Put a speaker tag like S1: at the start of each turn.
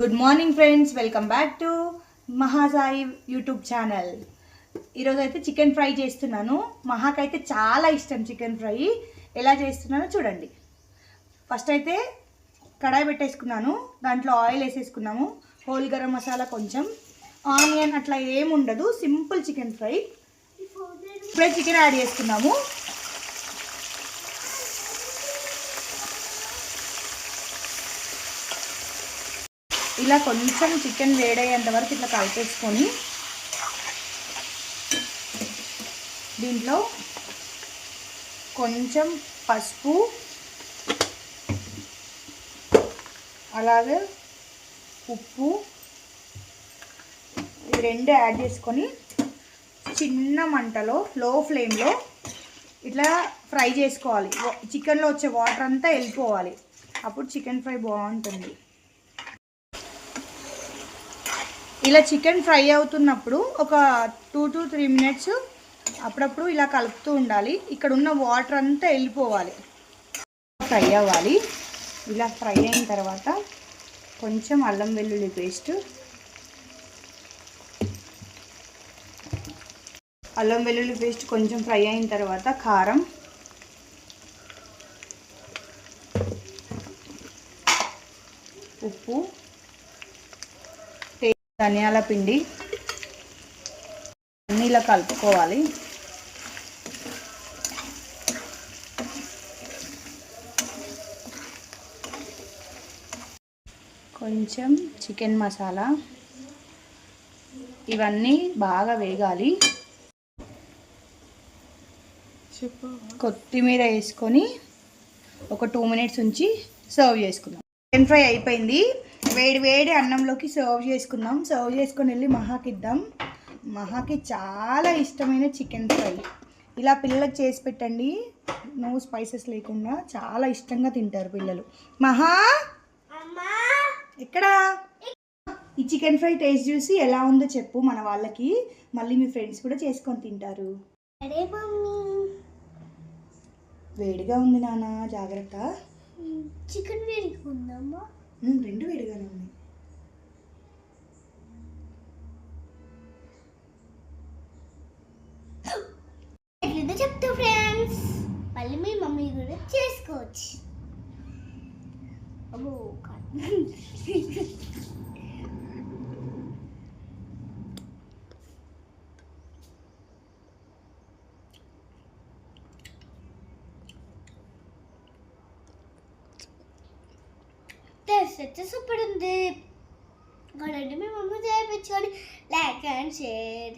S1: Good morning friends, welcome back to Mahasai YouTube channel. ఈరోజు అయితే chicken fry చేస్తున్నాను. మహాకైతే చాలా ఇష్టం చికెన్ ఫ్రై. ఎలా చేస్తున్నానో చూడండి. ఫస్ట్ అయితే కడాయి పెట్టేసుకున్నాను, దాంట్లో ఆయిల్ వేసేసుకున్నాము. హోల్ గరం మసాలా, కొంచెం ఆనియన్ అట్లా ఏముండదు, సింపుల్ చికెన్ ఫ్రై. ఇప్పుడే చికెన్ యాడ్ చేసుకున్నాము. ఇలా కొంచెం చికెన్ వేడయ్యేంత వరకు ఇట్లా కలిపేసుకొని దీంట్లో కొంచెం పసుపు, అలాగే ఉప్పు, ఇవి రెండు యాడ్ చేసుకొని చిన్న మంటలో లో ఫ్లేమ్లో ఇట్లా ఫ్రై చేసుకోవాలి. చికెన్లో వచ్చే వాటర్ అంతా వెళ్ళిపోవాలి, అప్పుడు చికెన్ ఫ్రై బాగుంటుంది. ఇలా చికెన్ ఫ్రై అవుతున్నప్పుడు ఒక 2 to 3 minutes అప్పుడప్పుడు ఇలా కలుపుతూ ఉండాలి. ఇక్కడ ఉన్న వాటర్ అంతా వెళ్ళిపోవాలి, ఫ్రై అవ్వాలి. ఇలా ఫ్రై అయిన తర్వాత కొంచెం అల్లం వెల్లుల్లి పేస్ట్, కొంచెం ఫ్రై అయిన తర్వాత కారం, ఉప్పు, ధనియాల పిండి అన్నీ ఇలా కలుపుకోవాలి. కొంచెం చికెన్ మసాలా, ఇవన్నీ బాగా వేగాలి. కొత్తిమీర వేసుకొని ఒక 2 minutes ఉంచి సర్వ్ చేసుకుందాం. చికెన్ ఫ్రై అయిపోయింది. వేడి వేడి అన్నంలోకి సర్వ్ చేసుకొని వెళ్ళి మహాకి ఇద్దాం. మహాకి చాలా ఇష్టమైన చికెన్ ఫ్రై. ఇలా పిల్లలకు చేసి పెట్టండి, నో స్పైసెస్ లేకుండా చాలా ఇష్టంగా తింటారు పిల్లలు. మహా ఎక్కడా? ఈ చికెన్ ఫ్రై టేస్ట్ చూసి ఎలా ఉందో చెప్పు మన వాళ్ళకి, మళ్ళీ మీ ఫ్రెండ్స్ కూడా చేసుకొని తింటారు. వేడిగా ఉంది నాన్న, జాగ్రత్త.
S2: చికెన్ వేడిగా ఉందమ్మా?
S1: రెండు వేడిగానే ఉన్నాయి.
S2: ఎట్లా చెప్తా ఫ్రెండ్స్, మళ్ళీ మీ మమ్మీ కూడా చేసుకోవచ్చు. అమ్మో టేస్ట్ అయితే సూపర్ ఉంది. మీ మమ్మీ చేయించుకొని లైక్ అండ్ షేర్.